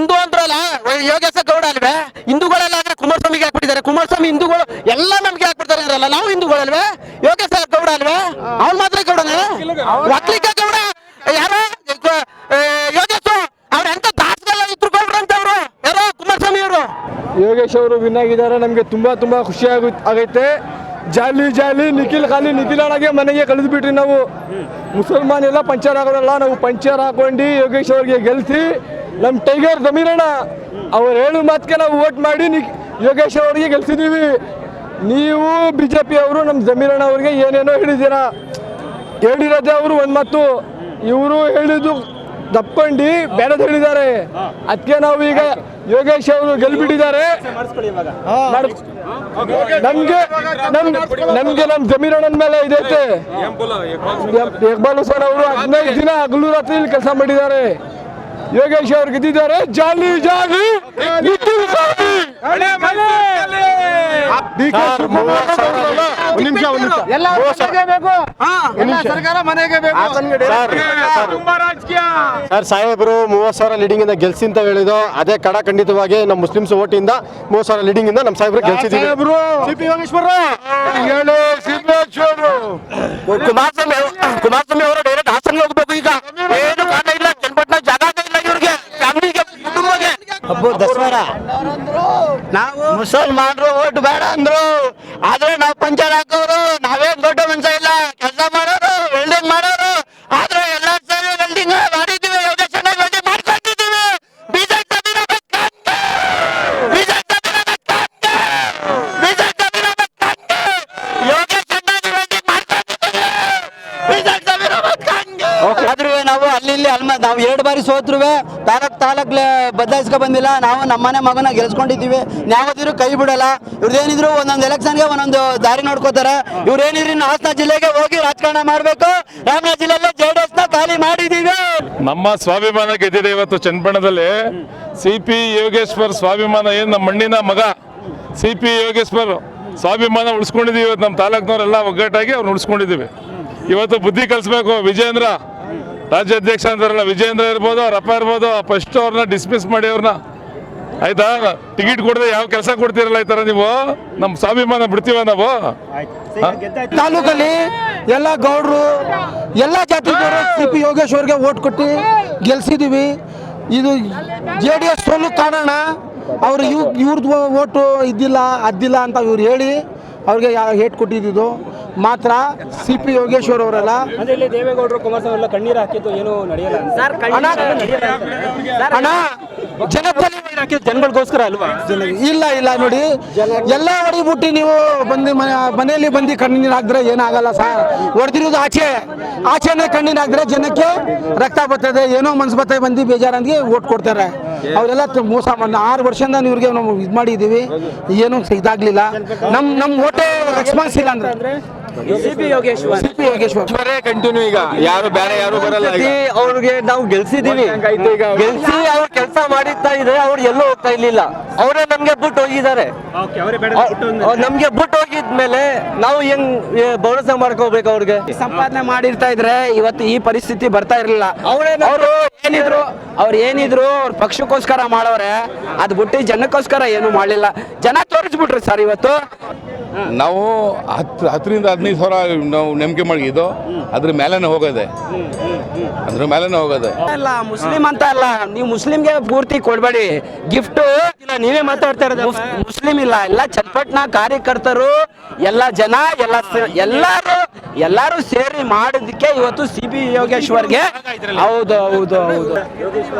ಹಿಂದೂ ಅಂದ್ರಲ್ಲ ಯೋಗೇಶ ಗೌಡ ಅಲ್ವೇ? ಹಿಂದೂಗಳೆಲ್ಲ ಆದ್ರೆ ಕುಮಾರಸ್ವಾಮಿಗೆ ಹಾಕ್ಬಿಟ್ಟಿದ್ದಾರೆ. ಕುಮಾರಸ್ವಾಮಿ ಹಿಂದೂಗಳು ಎಲ್ಲ ನಮ್ಗೆ ಹಾಕ್ಬಿಡ್ತಾರೆ ಇರಲ್ಲ. ನಾವು ಹಿಂದೂಗಳಲ್ವೇ? ಯೋಗೇಶ ಗೌಡ ಅಲ್ವೇ? ಅವ್ನು ಮಾತ್ರ ಗೌಡನೇ? ಒಕ್ಕಲಿಗ ಗೌಡ ಯಾರೋ ಯೋಗೇಶ್ ಅವ್ರ ಎಂತ ದಾಸಗಲ್ಲ ಇಟ್ಕೊಂಡ್ರು ಅಂತ ಅವರು ಯಾರೋ ಕುಮಾರಸ್ವಾಮಿ ಅವರು. ಯೋಗೇಶ್ ಅವರು ವಿನ್ ಆಗಿದ್ದಾರೆ. ನಮಗೆ ತುಂಬಾ ಖುಷಿ ಆಗೈತೆ. ಜಾಲಿ ಜಾಲಿ ನಿಖಿಲ್ ಖಾಲಿ ನಿಖಿಲ್ ಅಣ್ಣಗೆ ಮನೆಗೆ ಕಳಿಸ್ಬಿಟ್ರಿ. ನಾವು ಮುಸಲ್ಮಾನ್ ಎಲ್ಲ ಪಂಚರ್ ಹಾಕೋರಲ್ಲ, ನಾವು ಪಂಚರ್ ಹಾಕೊಂಡು ಯೋಗೇಶ್ ಅವ್ರಿಗೆ ಗೆಲ್ಸಿ ನಮ್ಮ ಟೈಗರ್ ಜಮೀರಣ್ಣ ಅವ್ರು ಹೇಳು ಮಾತಿಗೆ ನಾವು ವೋಟ್ ಮಾಡಿ ಯೋಗೇಶ್ ಅವರಿಗೆ ಗೆಲ್ಸಿದ್ದೀವಿ. ನೀವು BJP ಅವರು ನಮ್ಮ ಜಮೀರಣ್ಣ ಅವ್ರಿಗೆ ಏನೇನೋ ಹೇಳಿದ್ದೀರಾ. ಹೇಳಿರೋದೇ ಅವರು ಒಂದು ಮಾತು, ಇವರು ಹೇಳಿದ್ದು ತಪ್ಕೊಂಡು ಬೇರೆದು ಹೇಳಿದ್ದಾರೆ. ಅದಕ್ಕೆ ನಾವು ಈಗ ಯೋಗೇಶ್ ಅವರು ಗೆಲ್ಬಿಟ್ಟಿದ್ದಾರೆ. ನಮ್ಗೆ ನಮ್ಮ ಜಮೀರಣ್ಣನ ಮೇಲೆ ಇದೈತೆ. ಇಕ್ಬಾಲ್ ಹುಸೇನ್ ಅವರು 15 ದಿನ ಹಗಲು ರಾತ್ರಿ ಕೆಲಸ ಮಾಡಿದ್ದಾರೆ. ಯೋಗೇಶ್ ಅವ್ರು ಗೆದ್ದಿದ್ದಾರೆ. ಜಾಲಿ ಜಾಲಿ ಸಾಹೇಬರು 30,000 ಲೀಡಿಂಗ್ ಇಂದ ಗೆಲ್ಸಿ ಅಂತ ಹೇಳಿದ್ರು. ಅದೇ ಖಂಡಿತವಾಗಿ ನಮ್ಮ ಮುಸ್ಲಿಮ್ಸ್ ಓಟಿಂದ 30,000 ಲೀಡಿಂಗ್ ಇಂದ ನಮ್ಮ ಸಾಹೇಬರು ಗೆಲ್ಸಿದ್ದೀವಿ. ಕುಮಾರಸ್ವಾಮಿ ಅವರು ಡೈರೆಕ್ಟ್ ಹಾಸನ್ಗೆ ಹೋಗ್ಬೇಕು. ಈಗ ಏನು ಕಾರಣ ಇಲ್ಲ, ಚನ್ನಪಟ್ಟಣ ಜಾಗ ಇಲ್ಲ ಇವ್ರಿಗೆ, ಫ್ಯಾಮಿಲಿಗೆ, ಕುಟುಂಬಕ್ಕೆ. ಹಬ್ಬ ದಸರಾ ನಾವು ಮುಸಲ್ಮಾನರು ಓಟ್ ಬೇಡ ಅಂದ್ರು, ಆದ್ರೆ ನಾವು ಪಂಚರ್ ಹಾಕೋರು. ನಾವೇನ್ ದೊಡ್ಡ ಮನುಷ್ಯ ಇಲ್ಲ, ಕೆಲಸ ಮಾಡೋರು, ವೆಲ್ಡಿಂಗ್ ಮಾಡೋರು. ಆದ್ರೆ ಎಲ್ಲ ಸೇರಿ ವೆಲ್ಡಿಂಗ್ ಮಾಡಿದ್ದೀವಿ, ಯೋಗೇಶ್ ವೆಲ್ಡಿಂಗ್ ಮಾಡ್ಕೊಂಡಿದ್ದೀವಿ. ಆದ್ರೂ ನಾವು ಅಲ್ಲಿ ನಾವು 2 ಬಾರಿ ಸೋತ್ರುವೆ, ತಾಲೂಕ್ ಬದಲಾಯಿಸ್ಕೊ ಬಂದಿಲ್ಲ. ನಾವು ನಮ್ಮನೆ ಮಗನ ಗೆಲ್ಸ್ಕೊಂಡಿದ್ದೀವಿ. ನ್ಯಾಯದಿರು ಕೈ ಬಿಡಲ್ಲ. ಇವ್ರದೇನಿದ್ರು ಒಂದೊಂದು ಎಲೆಕ್ಷನ್ಗೆ ಒಂದೊಂದು ದಾರಿ ನೋಡ್ಕೋತಾರೆ. ಇವ್ರೇನಿದ್ರು ಹಾಸನ ಜಿಲ್ಲೆಗೆ ಹೋಗಿ ರಾಜಕಾರಣ ಮಾಡಬೇಕು. ರಾಮನಗರ ಜಿಲ್ಲೆಯಲ್ಲಿ JDS ನ ಖಾಲಿ ಮಾಡಿದ್ದೀವಿ. ನಮ್ಮ ಸ್ವಾಭಿಮಾನ ಗೆದ್ದಿದೆ ಇವತ್ತು ಚನ್ನಪಟ್ಟಣದಲ್ಲಿ. CP ಯೋಗೇಶ್ವರ್ ಸ್ವಾಭಿಮಾನ ಏನು ನಮ್ಮ ಮಣ್ಣಿನ ಮಗ CP ಯೋಗೇಶ್ವರ್ ಸ್ವಾಭಿಮಾನ ಉಳಿಸ್ಕೊಂಡಿದ್ದೀವಿ. ಇವತ್ತು ನಮ್ಮ ತಾಲೂಕಿನವರೆಲ್ಲ ಒಗ್ಗಟ್ಟಾಗಿ ಅವ್ರು ಉಳಿಸ್ಕೊಂಡಿದ್ದೀವಿ. ಇವತ್ತು ಬುದ್ಧಿ ಕಲಿಸ್ಬೇಕು. ವಿಜಯೇಂದ್ರ ರಾಜ್ಯಾಧ್ಯಕ್ಷ ಅಂತಾರಲ್ಲ, ವಿಜಯೇಂದ್ರ ಇರ್ಬೋದು, ಅವ್ರ ಅಪ್ಪ ಇರ್ಬೋದು, ಫಸ್ಟ್ ಅವ್ರನ್ನ ಡಿಸ್ಮಿಸ್ ಮಾಡಿ ಅವ್ರನ್ನ, ಆಯ್ತಾ? ಟಿಕೆಟ್ ಕೊಡದೆ ಯಾವ ಕೆಲಸ ಕೊಡ್ತೀರಲ್ಲ ಈ ಥರ ನೀವು. ನಮ್ಮ ಸ್ವಾಭಿಮಾನ ಬಿಡ್ತೀವ ನಾವು. ತಾಲೂಕಲ್ಲಿ ಎಲ್ಲ ಗೌಡರು ಎಲ್ಲ ಜಾತಿದವರು CP ಯೋಗೇಶ್ವರ್ಗೆ ಓಟ್ ಕೊಟ್ಟು ಗೆಲ್ಸಿದ್ದೀವಿ. ಇದು JDS ಸೋಲು ಕಾರಣ ಅವರು ಇವ್ರದ್ದು ಓಟು ಅದ್ದಿಲ್ಲ ಅಂತ ಇವ್ರು ಹೇಳಿ ಅವ್ರಿಗೆ ಹೇಟ್ ಕೊಟ್ಟಿದ್ದು ಮಾತ್ರ. CP ಯೋಗೇಶ್ವರ್ ಅವರೆಲ್ಲ ದೇವೇಗೌಡರು ಕುಮಾರಸ್ವಾಮಿ ಎಲ್ಲ ಕಣ್ಣೀರು ಹಾಕಿದ್ದು ಏನು ನಡೆಯಲ್ಲ ಅಣ್ಣ, ಜನಗಳಿಗೋಸ್ಕರ ಅಲ್ವಾ? ಇಲ್ಲ ನೋಡಿ, ಎಲ್ಲ ಹೊಡಿಬಿಟ್ಟು ನೀವು ಮನೆಯಲ್ಲಿ ಬಂದು ಕಣ್ಣೀರು ಹಾಕಿದ್ರೆ ಏನಾಗಲ್ಲ ಸರ್. ಹೊಡೆದಿರೋದು ಆಚೆನೆ ಕಣ್ಣೀರು ಹಾಕಿದ್ರೆ ಜನಕ್ಕೆ ರಕ್ತ ಬರ್ತದೆ, ಏನೋ ಮನ್ಸು ಬರ್ತದೆ, ಬಂದು ಬೇಜಾರಂದಿಗೆ ಓಟ್ ಕೊಡ್ತಾರೆ. ಅವರೆಲ್ಲ ಮೋಸ 6 ವರ್ಷದಿಂದ ಇವ್ರಿಗೆ ನಾವು ಇದು ಮಾಡಿದ್ದೀವಿ, ಏನೂ ಇದಾಗಲಿಲ್ಲ. ನಮ್ಮ ಓಟೇ ರೆಸ್ಪಾನ್ಸ್ ಇಲ್ಲ ಅಂದ್ರೆ CP ಯೋಗೇಶ್ವರ್ ಕಂಟಿನ್ಯೂ. ಈಗ ಯಾರು ಬೇರೆ ಯಾರು ಬರಲ್ಲ. ಅವ್ರಿಗೆ ನಾವು ಗೆಲ್ಸಿದೀವಿ. ಗೆಲ್ಸಿ ಅವ್ರು ಕೆಲಸ ಮಾಡಿಸ್ತಾ ಇದ್ರೆ ಅವ್ರು ಎಲ್ಲೂ ಹೋಗ್ತಾ ಇರ್ಲಿಲ್ಲ. ಅವರೇ ನಮ್ಗೆ ಬಿಟ್ಟು ಹೋಗಿದ್ದಾರೆ. ನಮ್ಗೆ ಬಿಟ್ಟು ಹೋಗಿದ್ಮೇಲೆ ನಾವು ಹೆಂಗ್ ಭರೋಸೆ ಮಾಡ್ಕೋಬೇಕು? ಅವ್ರಿಗೆ ಸಂಪಾದನೆ ಮಾಡಿರ್ತಾ ಇದ್ರೆ ಇವತ್ತು ಈ ಪರಿಸ್ಥಿತಿ ಬರ್ತಾ ಇರಲಿಲ್ಲ. ಅವ್ರು ಏನಿದ್ರು ಅವ್ರ ಪಕ್ಷಕ್ಕೋಸ್ಕರ ಮಾಡೋರೆ, ಅದು ಬಿಟ್ಟು ಜನಕ್ಕೋಸ್ಕರ ಏನು ಮಾಡಲಿಲ್ಲ. ಜನ ತೋರಿಸ್ಬಿಟ್ರು ಸರ್ ಇವತ್ತು. ನಾವು 10ರಿಂದ 15,000 ನಾವು ನಂಬಿಕೆ ಮಾಡಿದ್ದು, ಅದ್ರ ಮೇಲೆನೆ ಹೋಗೋದೆ. ಅಲ್ಲ ಮುಸ್ಲಿಂ ಅಂತ ಅಲ್ಲ, ನೀವು ಮುಸ್ಲಿಂಗೆ ಪೂರ್ತಿ ಕೊಡ್ಬೇಡಿ ಗಿಫ್ಟ್. ನೀವೇ ಮಾತಾಡ್ತಾ ಇರೋದು. ಮುಸ್ಲಿಂ ಇಲ್ಲ, ಎಲ್ಲ ಚನ್ನಪಟ್ಟಣ ಕಾರ್ಯಕರ್ತರು, ಎಲ್ಲ ಜನ, ಎಲ್ಲರೂ ಸೇರಿ ಮಾಡೋದಕ್ಕೆ ಇವತ್ತು CP ಯೋಗೇಶ್ವರ್ಗೆ. ಹೌದು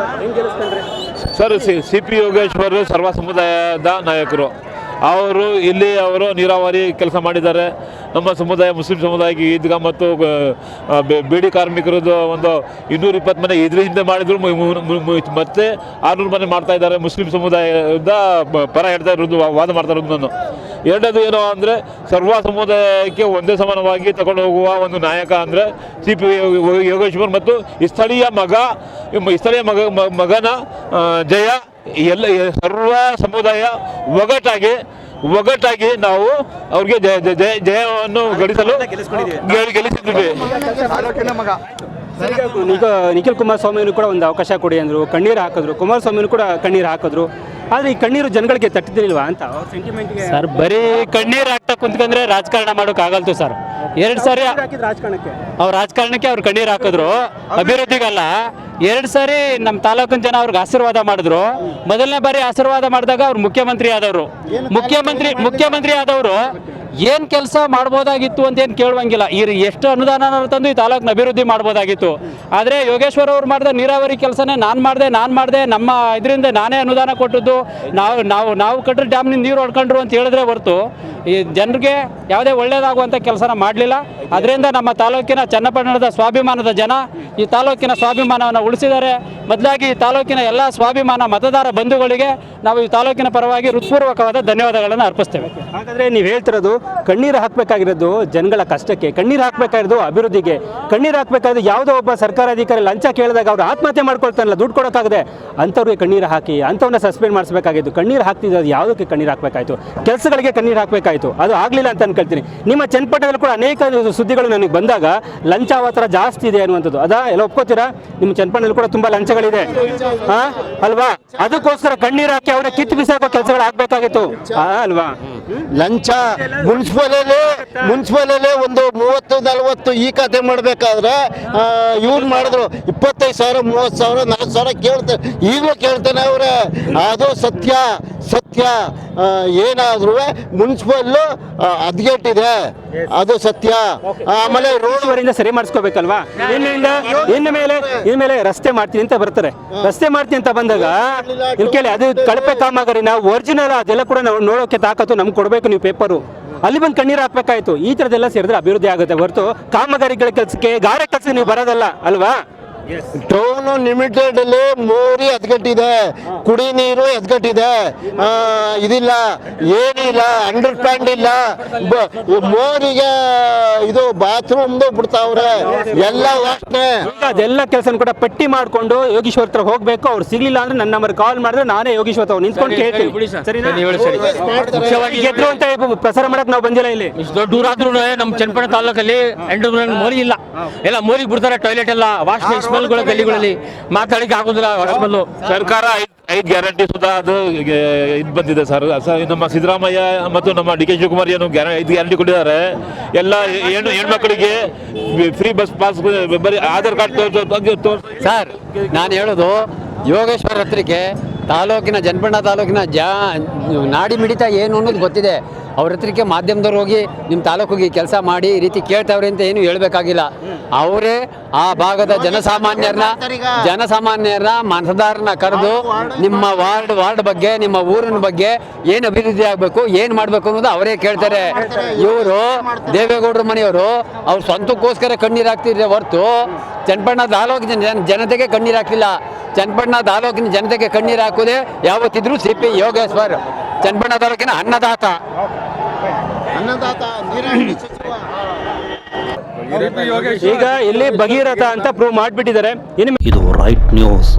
ಸರ್, CP ಯೋಗೇಶ್ವರ್ ಸರ್ವ ಸಮುದಾಯದ ನಾಯಕರು. ಅವರು ನೀರಾವರಿ ಕೆಲಸ ಮಾಡಿದ್ದಾರೆ. ನಮ್ಮ ಸಮುದಾಯ, ಮುಸ್ಲಿಂ ಸಮುದಾಯಕ್ಕೆ ಈದ್ಗಾ ಮತ್ತು ಬೀಡಿ ಕಾರ್ಮಿಕರದ್ದು ಒಂದು 220 ಮನೆ ಇದ್ರ ಹಿಂದೆ ಮಾಡಿದ್ರು, ಮತ್ತೆ 600 ಮನೆ ಮಾಡ್ತಾ ಇದ್ದಾರೆ. ಮುಸ್ಲಿಂ ಸಮುದಾಯದ ಪರ ಹೇಳ್ತಾ ಇರೋದು, ವಾದ ಮಾಡ್ತಾ ಇರೋದು ನಾನು. ಎರಡನೇದು ಏನು ಅಂದರೆ, ಸರ್ವ ಸಮುದಾಯಕ್ಕೆ ಒಂದೇ ಸಮಾನವಾಗಿ ತಗೊಂಡು ಹೋಗುವ ಒಂದು ನಾಯಕ ಅಂದರೆ CP ಯೋಗೇಶ್ವರ್ ಮತ್ತು ಈ ಸ್ಥಳೀಯ ಮಗನ ಜಯ. ಎಲ್ಲ ಸರ್ವ ಸಮುದಾಯ ಒಗ್ಗಟ್ಟಾಗಿ ನಾವು ಅವ್ರಿಗೆ ಜಯವನ್ನು ಗಳಿಸಲು ಗೆಲ್ಲಿಸಿದ್ದೀವಿ. ಈಗ ನಿಖಿಲ್ ಕುಮಾರಸ್ವಾಮಿನೂ ಕೂಡ ಒಂದು ಅವಕಾಶ ಕೊಡಿ ಅಂದರು, ಕಣ್ಣೀರು ಹಾಕಿದ್ರು. ಕುಮಾರಸ್ವಾಮಿನೂ ಕೂಡ ಕಣ್ಣೀರು ಹಾಕಿದ್ರು. ಆದರೆ ಈ ಕಣ್ಣೀರು ಜನಗಳಿಗೆ ತಟ್ಟಿದ್ದಿಲ್ವಾ ಅಂತ ಅವ್ರ ಸೆಂಟಿಮೆಂಟ್ಗೆ ಸರ್ ಬರೀ ಕಣ್ಣೀರು ಹಾಕ್ತಾ ಕುಂತ್ಕೊಂಡ್ರೆ ರಾಜಕಾರಣ ಮಾಡೋಕ್ಕಾಗಲ್ತು ಸರ್. 2 ಸಾರಿ ಹಾಕಿದ್ರು ರಾಜಕಾರಣಕ್ಕೆ. ರಾಜಕಾರಣಕ್ಕೆ ಅವ್ರು ಕಣ್ಣೀರು ಹಾಕಿದ್ರು, ಅಭಿವೃದ್ಧಿಗಲ್ಲ. 2 ಸಾರಿ ನಮ್ಮ ತಾಲೂಕಿನ ಜನ ಅವ್ರಿಗೆ ಆಶೀರ್ವಾದ ಮಾಡಿದ್ರು. ಮೊದಲನೇ ಬಾರಿ ಆಶೀರ್ವಾದ ಮಾಡಿದಾಗ ಅವ್ರು ಮುಖ್ಯಮಂತ್ರಿ ಆದವರು. ಮುಖ್ಯಮಂತ್ರಿ ಆದವರು ಏನು ಕೆಲಸ ಮಾಡ್ಬೋದಾಗಿತ್ತು ಅಂತ ಏನು ಕೇಳುವಂಗಿಲ್ಲ. ಎಷ್ಟು ಅನುದಾನ ತಂದು ಈ ತಾಲೂಕಿನ ಅಭಿವೃದ್ಧಿ ಮಾಡ್ಬೋದಾಗಿತ್ತು. ಆದರೆ ಯೋಗೇಶ್ವರ್ ಅವ್ರು ಮಾಡಿದ ನೀರಾವರಿ ಕೆಲಸನೇ ನಾನು ಮಾಡಿದೆ ನಮ್ಮ ಇದರಿಂದ ನಾನೇ ಅನುದಾನ ಕೊಟ್ಟದ್ದು. ನಾವು ಕಟ್ಟರೆ ಡ್ಯಾಮ್ನಿಂದ ನೀರು ಹೊಡ್ಕೊಂಡ್ರು ಅಂತ ಹೇಳಿದ್ರೆ ಹೊರತು ಈ ಜನರಿಗೆ ಯಾವುದೇ ಒಳ್ಳೆಯದಾಗುವಂಥ ಕೆಲಸನ ಮಾಡಲಿಲ್ಲ. ಅದರಿಂದ ನಮ್ಮ ತಾಲೂಕಿನ ಚನ್ನಪಟ್ಟಣದ ಸ್ವಾಭಿಮಾನದ ಜನ ಈ ತಾಲೂಕಿನ ಸ್ವಾಭಿಮಾನವನ್ನು ಉಳಿಸಿದ್ದಾರೆ. ಮೊದಲಾಗಿ ಈ ತಾಲೂಕಿನ ಎಲ್ಲ ಸ್ವಾಭಿಮಾನ ಮತದಾರ ಬಂಧುಗಳಿಗೆ ನಾವು ಈ ತಾಲೂಕಿನ ಪರವಾಗಿ ಹೃತ್ಪೂರ್ವಕವಾದ ಧನ್ಯವಾದಗಳನ್ನು ಅರ್ಪಿಸ್ತೇವೆ. ಹಾಗಾದರೆ ನೀವು ಹೇಳ್ತಿರೋದು ಕಣ್ಣೀರು ಹಾಕಬೇಕಾಗಿರೋದು ಜನಗಳ ಕಷ್ಟಕ್ಕೆ, ಕಣ್ಣೀರು ಹಾಕಬೇಕಾಗಿರೋದು ಅಭಿವೃದ್ಧಿಗೆ, ಕಣ್ಣೀರು ಹಾಕಬೇಕಾದ್ರೆ ಯಾವುದೋ ಒಬ್ಬ ಸರ್ಕಾರಾಧಿಕಾರಿ ಲಂಚ ಕೇಳಿದಾಗ ಅವರು ಆತ್ಮಹತ್ಯೆ ಮಾಡ್ಕೊಳ್ತಾರಲ್ಲ, ದುಡ್ಡು ಕೊಡೋಕ್ಕಾಗದೆ ಅಂಥವ್ರಿಗೆ ಕಣ್ಣೀರು ಹಾಕಿ ಅಂಥವನ್ನ ಸಸ್ಪೆಂಡ್ ಮಾಡಿಸಬೇಕಾಗಿತ್ತು. ಕಣ್ಣೀರು ಹಾಕ್ತಿದ್ದು ಯಾವುದಕ್ಕೆ ಕಣ್ಣೀರು ಹಾಕಬೇಕಾಯಿತು? ಕೆಲಸಗಳಿಗೆ ಕಣ್ಣೀರು ಹಾಕಬೇಕಾಯಿತು. ಅದು ಆಗಲಿಲ್ಲ ಅಂತ ಅನ್ಕೊಳ್ತೀನಿ. ನಿಮ್ಮ ಚನ್ನಪಟ್ಟಣದಲ್ಲಿ ಕೂಡ ಅನೇಕ ಸುದ್ದಿಗಳು ನನಗೆ ಬಂದಾಗ ಲಂಚಾವತಾರ ಜಾಸ್ತಿ ಇದೆ ಅನ್ನುವಂಥದ್ದು ಎಲ್ಲ ಒಪ್ಕೋತೀರಾ? ನಿಮ್ಮ ಚನ್ನಪಟ್ಟಣದಲ್ಲಿ ಕೂಡ ತುಂಬ ಲಂಚಗಳಿದೆ ಅಲ್ವಾ? ಅದಕ್ಕೋಸ್ಕರ ಕಣ್ಣೀರು ಹಾಕಿ ಅವರ ಕಿತ್ತು ಬಿಸಾಕೋ ಕೆಲಸಗಳು ಆಗಬೇಕಾಗಿತ್ತು ಅಲ್ವಾ? ಲಂಚ ಮುನ್ಸಿಪಲಲ್ಲಿ ಒಂದು 30-40 ಈ ಖಾತೆ ಮಾಡಬೇಕಾದ್ರೆ ಇವ್ರು ಮಾಡಿದ್ರು 25,000 30,000 40,000 ಕೇಳ್ತಾರೆ. ಈಗಲೂ ಕೇಳ್ತಾನೆ ಅವ್ರೆ. ಅದು ಸತ್ಯ. ಏನಾದ್ರೂ ಮುನ್ಸಿಪಲ್ಲು ಹದ್ಗೆಟ್ಟಿದೆ, ಅದು ಸತ್ಯ. ಆಮೇಲೆ ರೋಡ್ ಸರಿ ಮಾಡಿಸ್ಕೋಬೇಕಲ್ವಾ? ಇನ್ಮೇಲೆ ರಸ್ತೆ ಮಾಡ್ತೀನಿ ಅಂತ ಬರ್ತಾರೆ. ರಸ್ತೆ ಮಾಡ್ತೀನಿ ಅಂತ ಬಂದಾಗ ಇಲ್ಲಿ ಕೇಳಿ, ಅದು ಕಳಪೆ ಕಾಮಗಾರಿ, ನಾವು ಒರಿಜಿನಲ್ ಅದೆಲ್ಲ ಕೂಡ ನಾವು ನೋಡೋಕೆ ತಾಕತ್ತು ನಮ್ಗೆ ಕೊಡಬೇಕು. ನೀವು ಪೇಪರು ಅಲ್ಲಿ ಬಂದು ಕಣ್ಣೀರು ಹಾಕ್ಬೇಕಾಯ್ತು. ಈ ಥರದ್ದೆಲ್ಲ ಸೇರಿದ್ರೆ ಅಭಿವೃದ್ಧಿ ಆಗುತ್ತೆ ಹೊರತು ಕಾಮಗಾರಿಗಳ ಕೆಲಸಕ್ಕೆ ಗಾರೆ ಕೆಲಸ ನೀವು ಬರೋದಲ್ಲ ಅಲ್ವಾ? ಟೌನು ಲಿಮಿಟೆಡ್ ಅಲ್ಲಿ ಮೋರಿ ಹದ್ಗಟ್ಟಿದೆ, ಕುಡಿ ನೀರು ಹದ್ಗಟ್ಟಿದೆ, ಇದಿಲ್ಲ, ಏನಿಲ್ಲ, ಅಂಡರ್ಸ್ಟ್ಯಾಂಡ್ ಇಲ್ಲ. ಮೋರಿಗೆ ಇದು ಬಾತ್ರೂಮ್ದು ಬಿಡ್ತಾವ್ರೆ, ಎಲ್ಲ ವಾಸನೆ. ಅದೆಲ್ಲ ಕೆಲಸ ಕೂಡ ಪಟ್ಟಿ ಮಾಡಿಕೊಂಡು ಯೋಗೀಶ್ವರ್ ಹತ್ರ ಹೋಗ್ಬೇಕು. ಅವ್ರು ಸಿಗ್ಲಿಲ್ಲ ಅಂದ್ರೆ ನನ್ನ ನಂಬರ್ ಕಾಲ್ ಮಾಡಿದ್ರೆ ನಾನೇ ಯೋಗೀಶ್ವರ್ ಅವ್ರು ನಿಂತ್ಕೊಂಡು ಕೇಳ್ತೀನಿ. ಗೆದ್ರು ಅಂತ ಪ್ರಸಾರ ಮಾಡಕ್ ನಾವು ಬಂದಿಲ್ಲ. ಇಲ್ಲಿ ದೊಡ್ಡ ಊರಾದ್ರೂ ನಮ್ಮ ಚನ್ನಪಟ್ಟಣ ತಾಲೂಕಲ್ಲಿ ಮೋರಿ ಇಲ್ಲ. ಎಲ್ಲ ಮೋರಿಗೆ ಬಿಡ್ತಾರೆ. ಟಾಯ್ಲೆಟ್ ಎಲ್ಲ ವಾಶ್ ಗಲ್ಲಿಗಳಲ್ಲಿ ಮಾತಾಡಲಿಕ್ಕೆ ಆಗೋದಿಲ್ಲ. ಸರ್ಕಾರ 5 ಗ್ಯಾರಂಟಿ ಸುಧಾ ಅದು ಇದು ಬಂದಿದೆ ಸರ್. ನಮ್ಮ ಸಿದ್ದರಾಮಯ್ಯ ಮತ್ತು ನಮ್ಮ ಡಿ ಕೆ ಶಿವಕುಮಾರ್ ಏನು 5 ಗ್ಯಾರಂಟಿ ಕೊಟ್ಟಿದ್ದಾರೆ. ಎಲ್ಲ ಹೆಣ್ಮಕ್ಳಿಗೆ ಫ್ರೀ ಬಸ್ ಪಾಸ್, ಬರೀ ಆಧಾರ್ ಕಾರ್ಡ್ ಸರ್, ನಾನು ಹೇಳೋದು ಯೋಗೇಶ್ವರ ಹತ್ರಕ್ಕೆ ತಾಲೂಕಿನ ಚನ್ನಪಟ್ಟಣ ತಾಲೂಕಿನ ನಾಡಿ ಮಿಡಿತ ಏನು ಅನ್ನೋದು ಗೊತ್ತಿದೆ. ಅವ್ರ ಹತ್ರಕ್ಕೆ ಮಾಧ್ಯಮದವ್ರು ಹೋಗಿ ನಿಮ್ಮ ತಾಲೂಕಿಗೆ ಕೆಲಸ ಮಾಡಿ ಈ ರೀತಿ ಕೇಳ್ತಾವ್ರೆ ಅಂತ ಏನು ಹೇಳಬೇಕಾಗಿಲ್ಲ. ಅವರೇ ಆ ಭಾಗದ ಜನಸಾಮಾನ್ಯರನ್ನ ಮತದಾರನ ಕರೆದು ನಿಮ್ಮ ವಾರ್ಡ್ ಬಗ್ಗೆ, ನಿಮ್ಮ ಊರಿನ ಬಗ್ಗೆ ಏನು ಅಭಿವೃದ್ಧಿ ಆಗಬೇಕು, ಏನು ಮಾಡಬೇಕು ಅನ್ನೋದು ಅವರೇ ಕೇಳ್ತಾರೆ. ಇವರು ದೇವೇಗೌಡರ ಮನೆಯವರು ಅವ್ರ ಸ್ವಂತಕ್ಕೋಸ್ಕರ ಕಣ್ಣೀರು ಹಾಕ್ತಿದ್ರೆ ಹೊರತು ಚನ್ನಪಟ್ಟಣ ತಾಲೂಕಿನ ಜನತೆಗೆ ಕಣ್ಣೀರು ಹಾಕ್ಲಿಲ್ಲ. ಚನ್ನಪಟ್ಟಣ ತಾಲೂಕಿನ ಜನತೆಗೆ ಕಣ್ಣೀರು ಹಾಕೋದೇ ಯಾವತ್ತಿದ್ರು CP ಯೋಗೇಶ್ವರ್, ಚನ್ನಪಟ್ಟಣ ತಾಲೂಕಿನ ಅನ್ನದಾತ. ಈಗ ಇಲ್ಲಿ ಭಗೀರಥ ಅಂತ ಪ್ರೂವ್ ಮಾಡಿಬಿಟ್ಟಿದ್ದಾರೆ. ಇದು ರೈಟ್ ನ್ಯೂಸ್.